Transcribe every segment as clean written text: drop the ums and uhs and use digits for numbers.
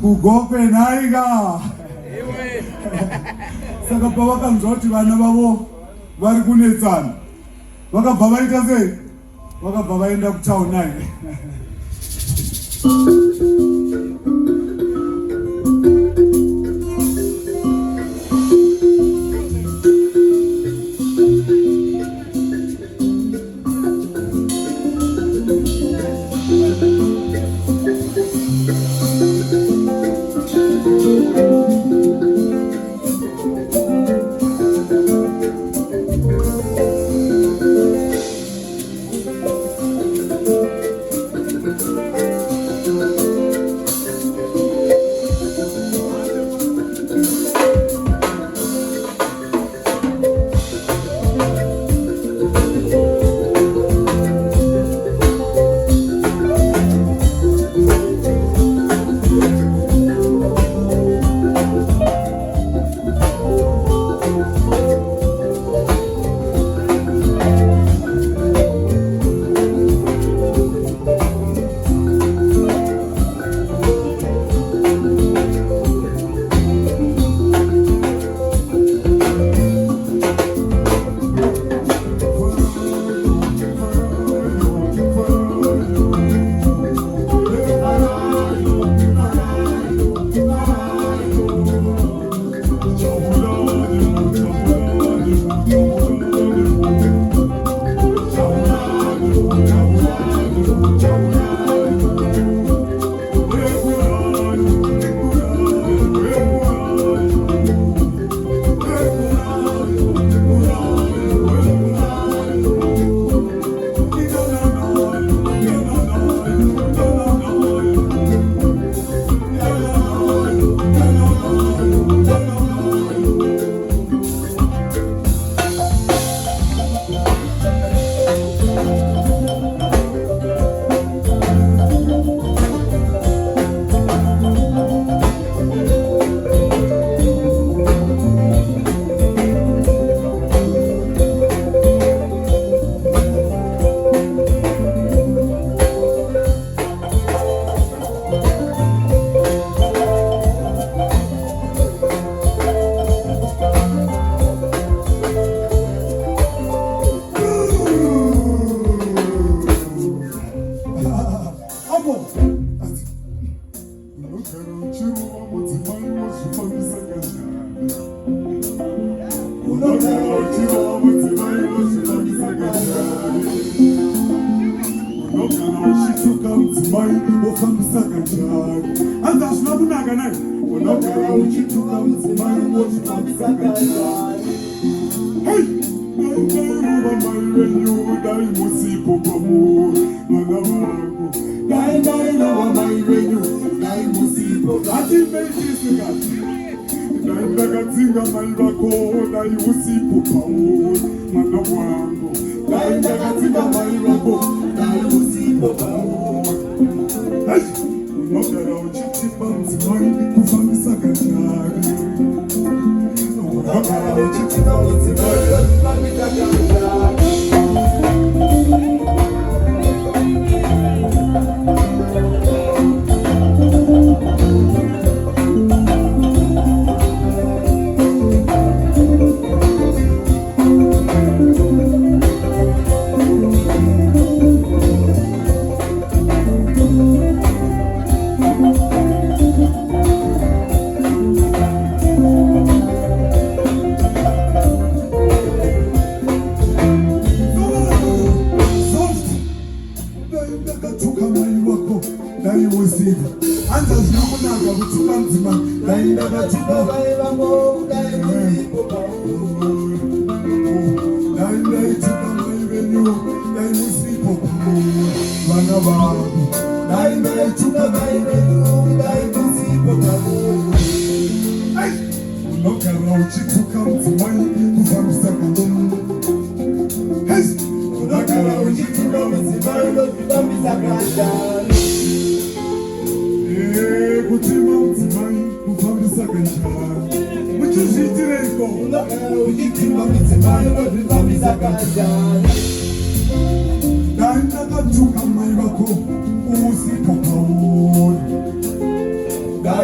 kugope naiga saka pavakanzwa kuti vana vavo vari kunetsana vakabva vaita sei vakabva vaenda kutaunai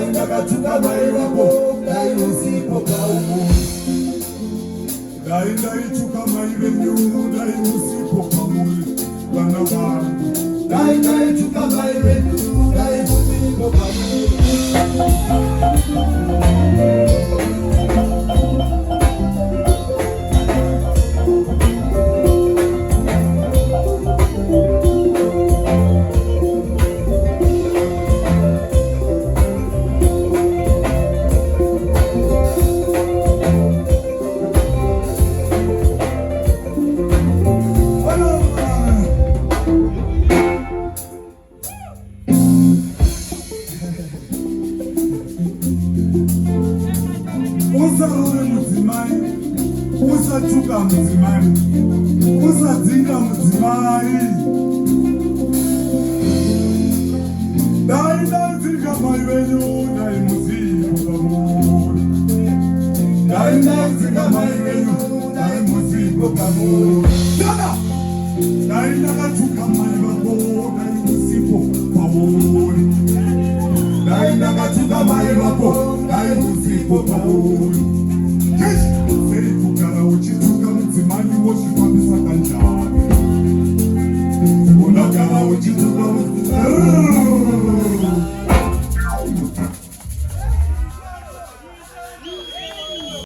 ndakatuka mai vako dai usipo paumuri dai ndaituka mai venyu dai usipo paumuri vana vangu dai ndaituka mai venyu dai usipo paumuri Usarore mudzimai, usatuka mudzimai, usadzinga mudzimai. Dai ndadzinga mai venyu, dai muzipo pamuri. Dai ndadzinga mai venyu, dai muzipo pamuri. Dai ndakatuka mai vako, dai muzipo pamuri. Dai ndakatuka mai vako, dai muzipo pamuri. Sei kugara uchituka mudzimai wozvifambisa kanjani? Unogara uchituka